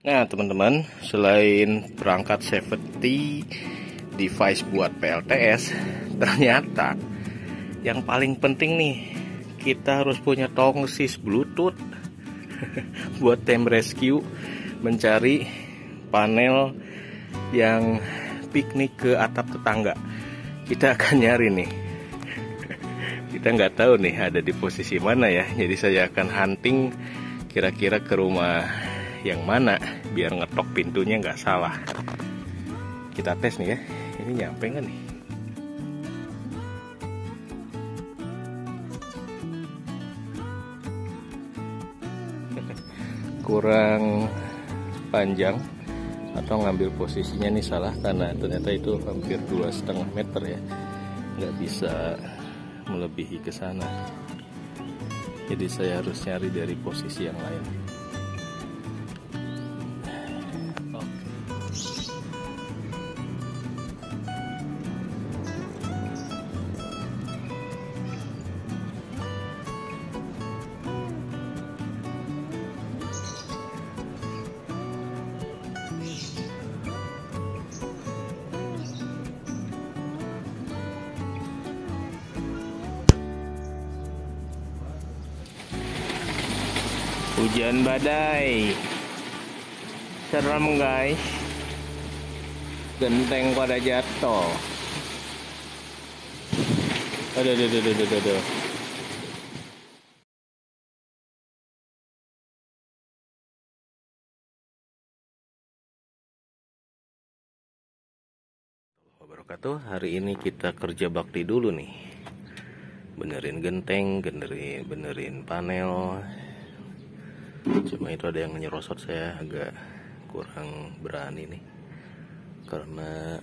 Nah teman-teman, selain perangkat safety device buat PLTS, ternyata yang paling penting nih, kita harus punya tongsis Bluetooth buat time rescue, mencari panel yang piknik ke atap tetangga. Kita akan nyari nih. Kita nggak tahu nih ada di posisi mana ya. Jadi saya akan hunting kira-kira ke rumah yang mana biar ngetok pintunya nggak salah. Kita tes nih ya. Ini nyampe nggak nih? Kurang panjang atau ngambil posisinya nih salah, karena ternyata itu hampir 2,5 meter ya, nggak bisa melebihi ke sana. Jadi saya harus nyari dari posisi yang lain. Hujan badai, serem guys, genteng pada jatuh. Aduh. Wabarakatuh. Hari ini kita kerja bakti dulu nih, benerin genteng, benerin panel. Cuma itu ada yang nyerosot, saya agak kurang berani nih, karena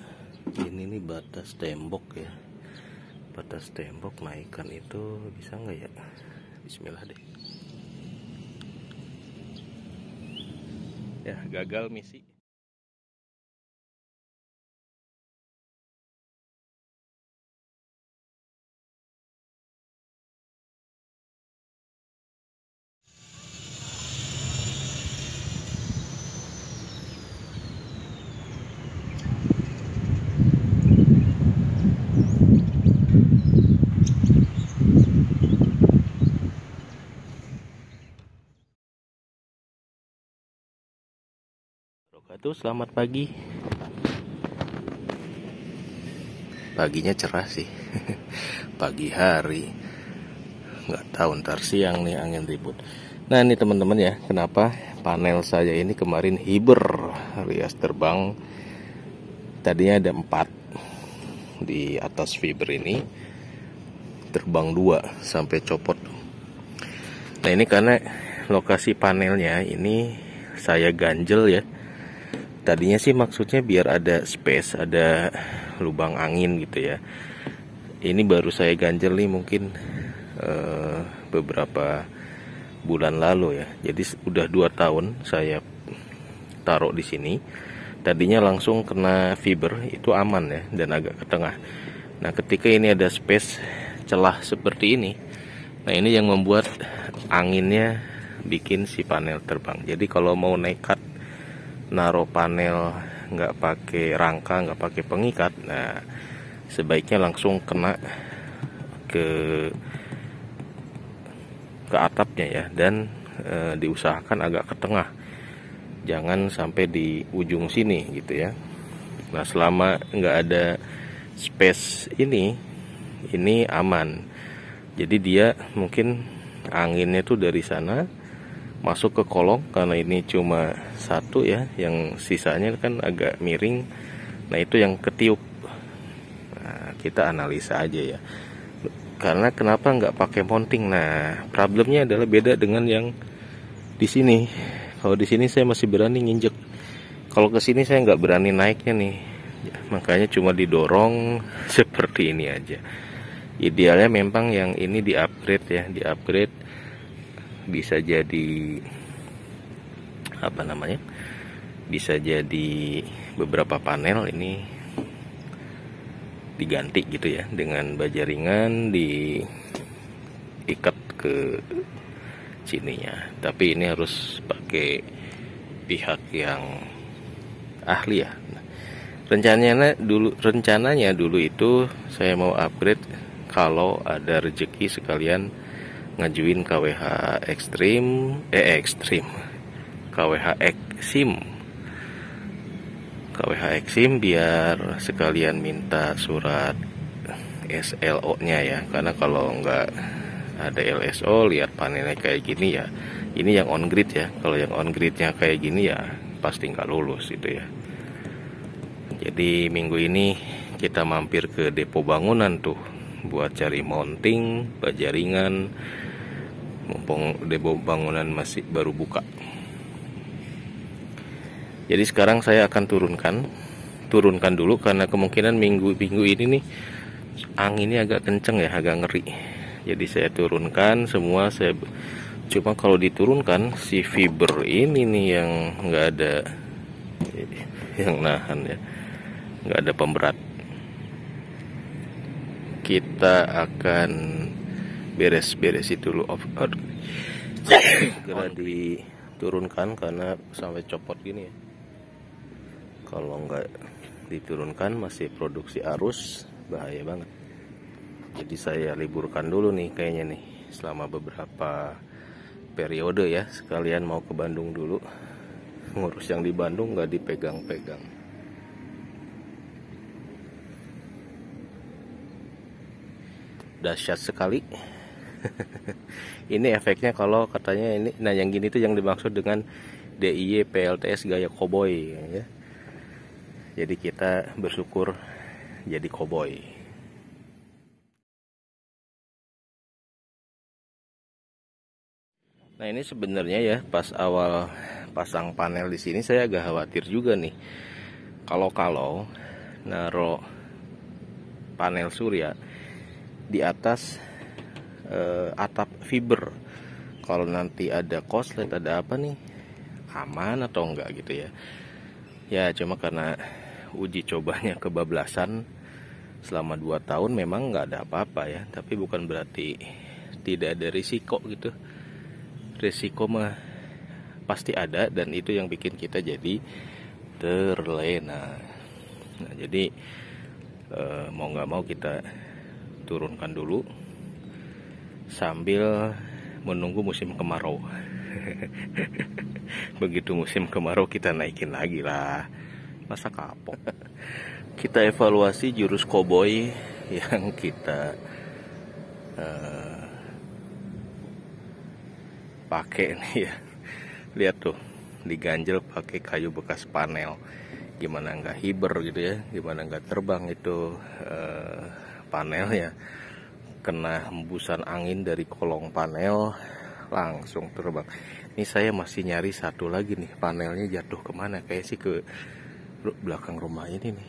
ini nih batas tembok ya. Batas tembok naikkan itu bisa nggak ya? Bismillah deh. Ya, gagal misi. Selamat pagi. Paginya cerah sih. Pagi hari. Nggak tahu ntar siang nih angin ribut. Nah ini teman-teman ya, kenapa panel saya ini kemarin hiber alias terbang. Tadinya ada 4 di atas fiber ini, terbang 2 sampai copot. Nah ini karena lokasi panelnya ini saya ganjel ya. Tadinya sih maksudnya biar ada space, ada lubang angin gitu ya. Ini baru saya ganjel nih mungkin beberapa bulan lalu ya. Jadi udah 2 tahun saya taruh di sini. Tadinya langsung kena fiber, itu aman ya, dan agak ke tengah. Nah ketika ini ada space celah seperti ini, nah ini yang membuat anginnya bikin si panel terbang. Jadi kalau mau nekat naruh panel nggak pakai rangka, nggak pakai pengikat, nah sebaiknya langsung kena ke atapnya ya, dan diusahakan agak ke tengah, jangan sampai di ujung sini gitu ya. Nah selama nggak ada space ini aman. Jadi dia mungkin anginnya tuh dari sana masuk ke kolong, karena ini cuma 1 ya, yang sisanya kan agak miring. Nah itu yang ketiup. Nah, kita analisa aja ya. Karena kenapa nggak pakai mounting? Nah problemnya adalah beda dengan yang di sini. Kalau di sini saya masih berani nginjek. Kalau ke sini saya nggak berani naiknya nih. Makanya cuma didorong seperti ini aja. Idealnya memang yang ini di-upgrade ya, di-upgrade. Bisa jadi apa namanya, bisa jadi beberapa panel ini diganti gitu ya, dengan baja ringan diikat ke sininya. Tapi ini harus pakai pihak yang ahli ya. Rencananya dulu itu saya mau upgrade kalau ada rezeki sekalian ngajuin KWH KWH Exim biar sekalian minta surat SLO-nya ya, karena kalau nggak ada LSO lihat panelnya kayak gini ya, ini yang on grid ya, kalau yang on gridnya kayak gini ya pasti nggak lulus itu ya. Jadi minggu ini kita mampir ke depo bangunan tuh buat cari mounting, bajaringan, mumpung depo bangunan masih baru buka. Jadi sekarang saya akan turunkan dulu karena kemungkinan minggu ini nih anginnya agak kenceng ya, agak ngeri. Jadi saya turunkan semua, cuma kalau diturunkan si fiber ini nih yang nggak ada yang nahan ya, nggak ada pemberat. Kita akan beres-beres itu dulu, segera diturunkan karena sampai copot gini ya. Kalau nggak diturunkan masih produksi arus, bahaya banget. Jadi saya liburkan dulu nih kayaknya nih selama beberapa periode ya, sekalian mau ke Bandung dulu, ngurus yang di Bandung nggak dipegang-pegang. Dahsyat sekali. Ini efeknya kalau katanya ini, nah yang gini tuh yang dimaksud dengan DIY PLTS gaya koboi ya. Jadi kita bersyukur jadi koboi. Nah ini sebenarnya ya pas awal pasang panel di sini saya agak khawatir juga nih. Kalau naruh panel surya di atas atap fiber, kalau nanti ada korslet ada apa nih, aman atau enggak gitu ya. Ya cuma karena uji cobanya kebablasan selama 2 tahun memang nggak ada apa-apa ya, tapi bukan berarti tidak ada risiko gitu. Risiko mah pasti ada, dan itu yang bikin kita jadi terlena. Nah jadi mau nggak mau kita turunkan dulu sambil menunggu musim kemarau. Begitu musim kemarau kita naikin lagi lah, masa kapok. Kita evaluasi jurus koboi yang kita pakai nih ya. Lihat tuh, diganjel pakai kayu bekas panel. Gimana nggak hiber gitu ya, gimana nggak terbang itu panelnya. Kena hembusan angin dari kolong panel langsung terbang. Ini saya masih nyari satu lagi nih, panelnya jatuh kemana, kayak sih ke belakang rumah ini nih.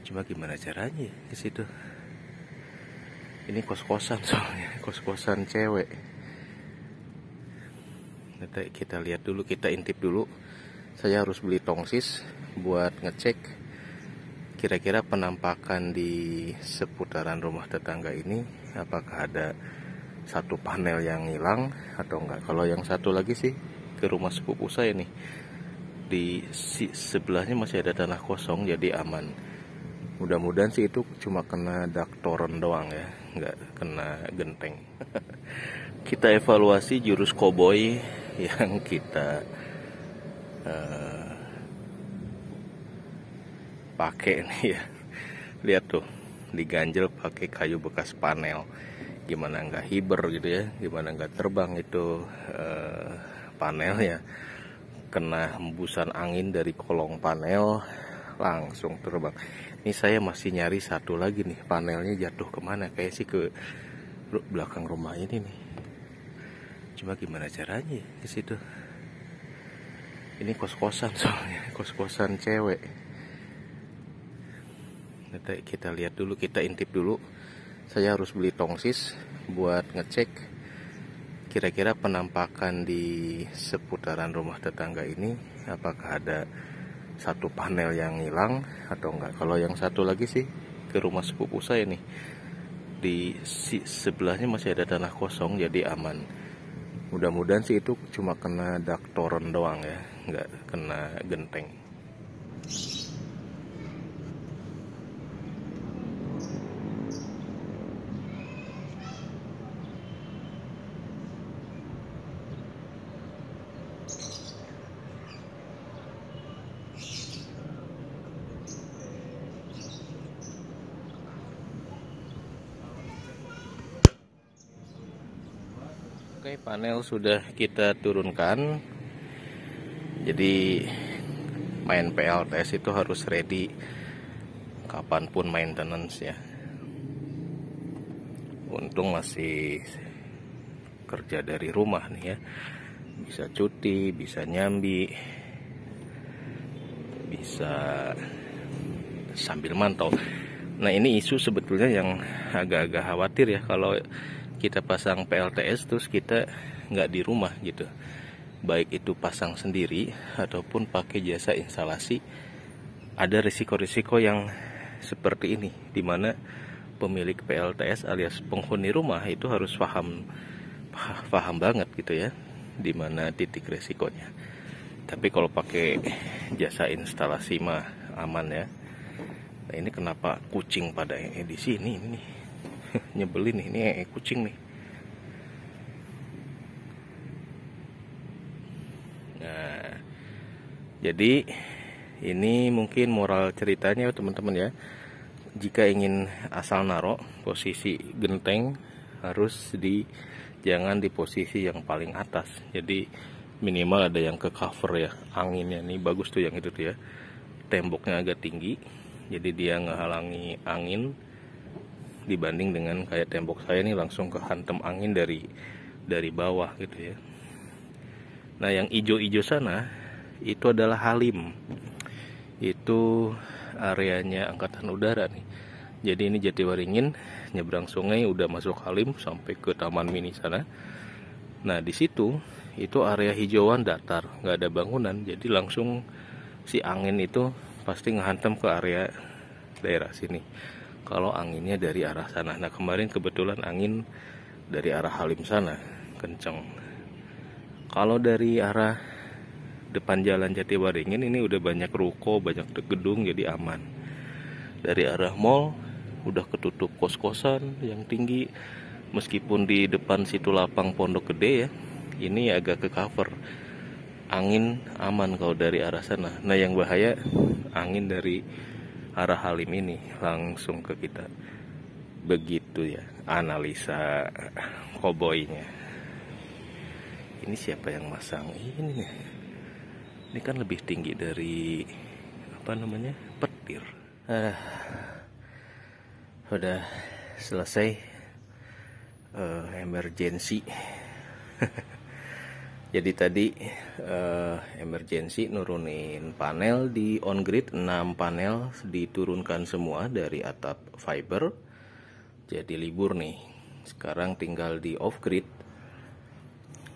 Cuma gimana caranya ke situ? Ini kos-kosan soalnya, kos-kosan cewek. Nanti kita lihat dulu, kita intip dulu. Saya harus beli tongsis buat ngecek kira-kira penampakan di seputaran rumah tetangga ini, apakah ada satu panel yang hilang atau enggak. Kalau yang satu lagi sih ke rumah sepupu saya nih, di sebelahnya masih ada tanah kosong, jadi aman. Mudah-mudahan sih itu cuma kena daktoren doang ya, nggak kena genteng. Kita evaluasi jurus koboi yang kita pakai nih ya. Lihat tuh, diganjel pakai kayu bekas panel. Gimana nggak hiber gitu ya, gimana nggak terbang itu panelnya. Kena hembusan angin dari kolong panel langsung terbang. Ini saya masih nyari satu lagi nih, panelnya jatuh kemana, kayak sih ke belakang rumah ini nih. Cuma gimana caranya ke situ? Ini kos-kosan soalnya, kos-kosan cewek. Nanti kita lihat dulu, kita intip dulu. Saya harus beli tongsis buat ngecek kira-kira penampakan di seputaran rumah tetangga ini, apakah ada satu panel yang hilang atau enggak. Kalau yang satu lagi sih ke rumah sepupu saya nih, di sebelahnya masih ada tanah kosong, jadi aman. Mudah-mudahan sih itu cuma kena daktoren doang ya, nggak kena genteng. Oke, panel sudah kita turunkan. Jadi main PLTS itu harus ready kapanpun maintenance ya. Untung masih kerja dari rumah nih ya. Bisa cuti, bisa nyambi, bisa sambil mantau. Nah, ini isu sebetulnya yang agak-agak khawatir ya, kalau kita pasang PLTS terus kita nggak di rumah gitu. Baik itu pasang sendiri ataupun pakai jasa instalasi, ada risiko-risiko yang seperti ini, dimana pemilik PLTS alias penghuni rumah itu harus paham banget gitu ya, dimana titik risikonya. Tapi kalau pakai jasa instalasi mah aman ya. Nah, ini kenapa kucing pada di sini ini nyebelin nih, ini kucing nih. Nah, jadi ini mungkin moral ceritanya teman-teman ya. Jika ingin asal naro, posisi genteng harus jangan di posisi yang paling atas. Jadi minimal ada yang ke cover ya, anginnya nih bagus tuh yang itu tuh ya. Temboknya agak tinggi, jadi dia ngehalangi angin, dibanding dengan kayak tembok saya nih langsung kehantam angin dari bawah gitu ya. Nah, yang ijo-ijo sana itu adalah Halim. Itu areanya Angkatan Udara nih. Jadi ini Jatiwaringin, nyebrang sungai udah masuk Halim sampai ke Taman Mini sana. Nah, di situ itu area hijauan datar, nggak ada bangunan, jadi langsung si angin itu pasti ngehantam ke area daerah sini. Kalau anginnya dari arah sana. Nah, kemarin kebetulan angin dari arah Halim sana kenceng. Kalau dari arah depan jalan Jatiwaringin ini udah banyak ruko, banyak gedung, jadi aman. Dari arah mall udah ketutup kos-kosan yang tinggi. Meskipun di depan situ lapang Pondok Gede ya, ini agak ke cover. Angin aman kalau dari arah sana. Nah, yang bahaya angin dari arah Halim ini langsung ke kita. Begitu ya analisa koboynya. Ini siapa yang masang ini nih? Ini kan lebih tinggi dari petir. Udah selesai emergency. Jadi tadi emergency nurunin panel di on grid, 6 panel diturunkan semua dari atap fiber. Jadi libur nih. Sekarang tinggal di off grid.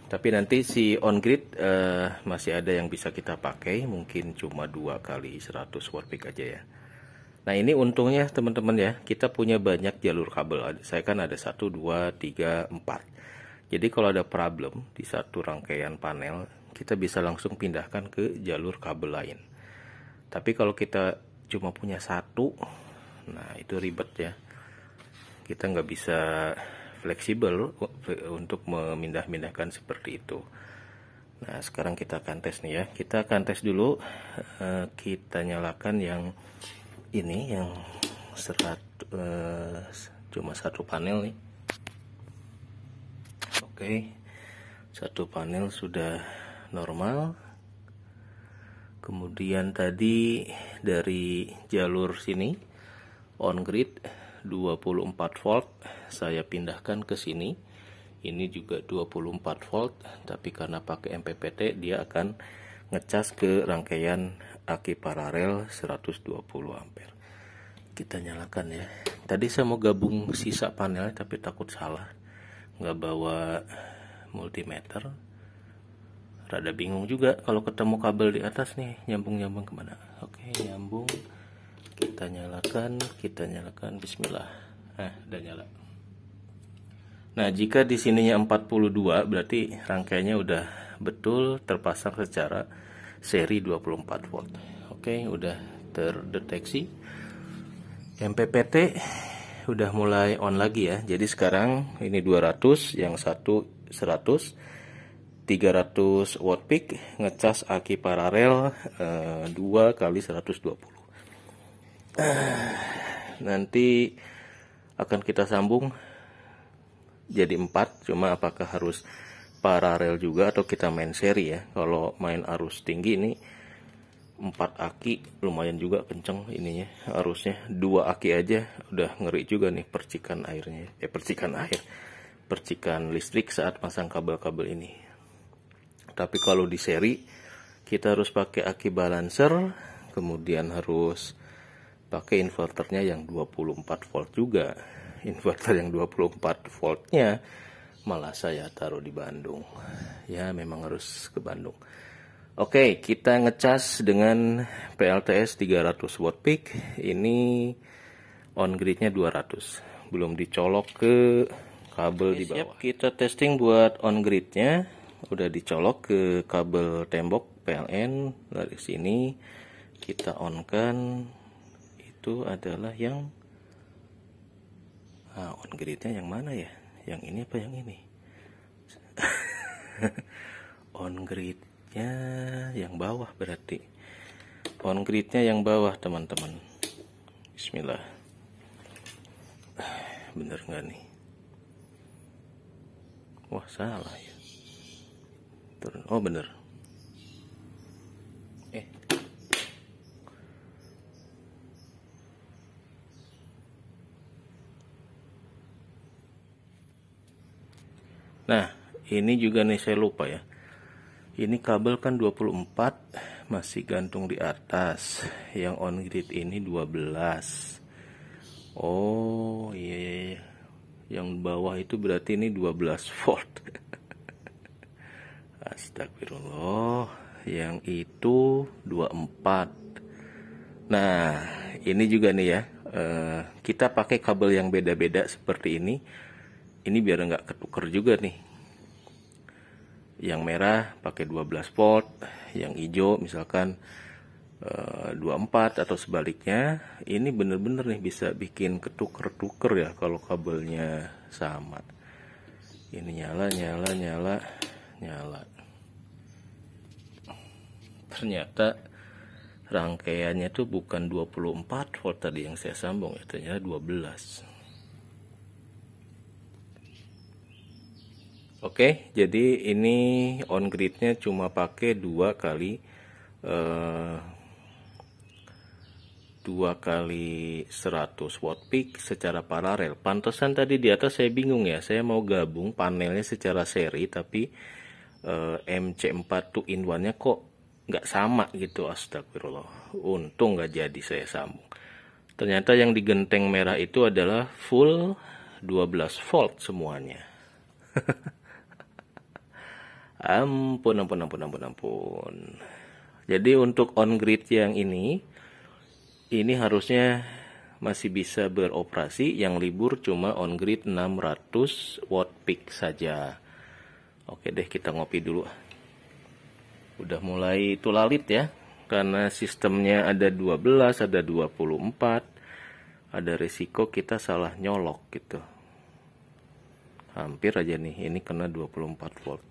Tapi nanti si on grid masih ada yang bisa kita pakai, mungkin cuma 2 kali 100 watt peak aja ya. Nah, ini untungnya teman-teman ya, kita punya banyak jalur kabel. Saya kan ada 1, 2, 3, 4. Jadi kalau ada problem di satu rangkaian panel, kita bisa langsung pindahkan ke jalur kabel lain. Tapi kalau kita cuma punya 1, nah itu ribet ya. Kita nggak bisa fleksibel untuk memindah-mindahkan seperti itu. Nah, sekarang kita akan tes nih ya. Kita akan tes dulu. Kita nyalakan yang ini, yang cuma 1 panel nih. Oke, 1 panel sudah normal. Kemudian tadi dari jalur sini on grid 24 volt saya pindahkan ke sini. Ini juga 24 volt, tapi karena pakai MPPT dia akan ngecas ke rangkaian aki paralel 120 ampere. Kita nyalakan ya. Tadi saya mau gabung sisa panelnya tapi takut salah, nggak bawa multimeter. Rada bingung juga kalau ketemu kabel di atas nih, nyambung kemana. Oke, nyambung. Kita nyalakan, bismillah. Udah nyala. Nah, jika di sininya 42 berarti rangkaiannya udah betul terpasang secara seri 24 volt. Oke, udah terdeteksi. MPPT udah mulai on lagi ya. Jadi sekarang ini 200, yang satu 100, 300 watt peak, ngecas aki paralel 2 kali 120. Nanti akan kita sambung jadi 4, cuma apakah harus paralel juga atau kita main seri ya. Kalau main arus tinggi ini 4 aki lumayan juga kenceng ininya arusnya. 2 aki aja udah ngeri juga nih percikan airnya. Percikan listrik saat pasang kabel-kabel ini. Tapi kalau di seri kita harus pakai aki balancer, kemudian harus pakai inverternya yang 24 volt juga. Inverter yang 24 voltnya malah saya taruh di Bandung. Ya memang harus ke Bandung. Oke, kita ngecas dengan PLTS 300 watt peak. Ini on gridnya 200. Belum dicolok ke kabel di bawah. Siap, kita testing buat on gridnya. Udah dicolok ke kabel tembok PLN. Dari sini kita on kan. Itu adalah yang on gridnya yang mana ya? Yang ini apa yang ini? On gridnya yang bawah berarti. On gridnya yang bawah teman-teman. Bismillah. Bener nggak nih? Wah salah ya. Turun. Oh bener. Nah, ini juga nih saya lupa ya. Ini kabel kan 24 masih gantung di atas. Yang on grid ini 12. Oh, iya. Yang bawah itu berarti ini 12 volt. Astagfirullah. Yang itu 24. Nah, ini juga nih ya. Kita pakai kabel yang beda-beda seperti ini. Ini biar nggak ketuker juga nih. Yang merah pakai 12 volt, yang hijau misalkan 24 atau sebaliknya. Ini bener-bener nih bisa bikin ketuker-tuker ya kalau kabelnya sama. Ini nyala. Ternyata rangkaiannya tuh bukan 24 volt tadi yang saya sambung ya, ternyata 12. Oke, jadi ini on gridnya cuma pakai 2 kali 100 watt peak secara paralel. Pantesan tadi di atas saya bingung ya, saya mau gabung panelnya secara seri tapi MC4 2 in 1 nya kok nggak sama gitu. Astagfirullah, untung nggak jadi saya sambung. Ternyata yang di genteng merah itu adalah full 12 volt semuanya. Ampun. Jadi untuk on grid yang ini harusnya masih bisa beroperasi. Yang libur cuma on grid 600 watt peak saja. Oke deh, kita ngopi dulu. Udah mulai tulalit ya, karena sistemnya ada 12, ada 24. Ada resiko kita salah nyolok gitu. Hampir aja nih, ini kena 24 volt.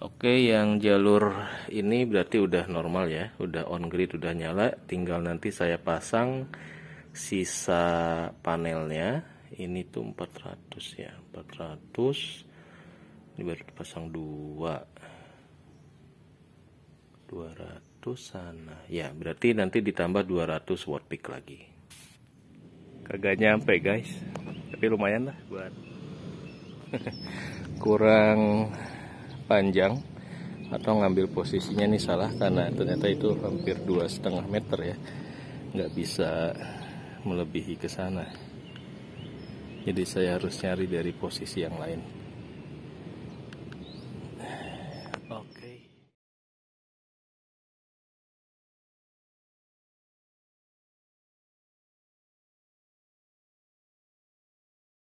Oke, yang jalur ini berarti udah normal ya, udah on grid, udah nyala. Tinggal nanti saya pasang sisa panelnya. Ini tuh 400 ya, 400. Ini baru dipasang 200 sana. Ya, berarti nanti ditambah 200 watt peak lagi. Kagak nyampe guys, tapi lumayan lah buat kurang panjang atau ngambil posisinya nih salah, karena ternyata itu hampir 2,5 meter ya, nggak bisa melebihi ke sana. Jadi saya harus nyari dari posisi yang lain.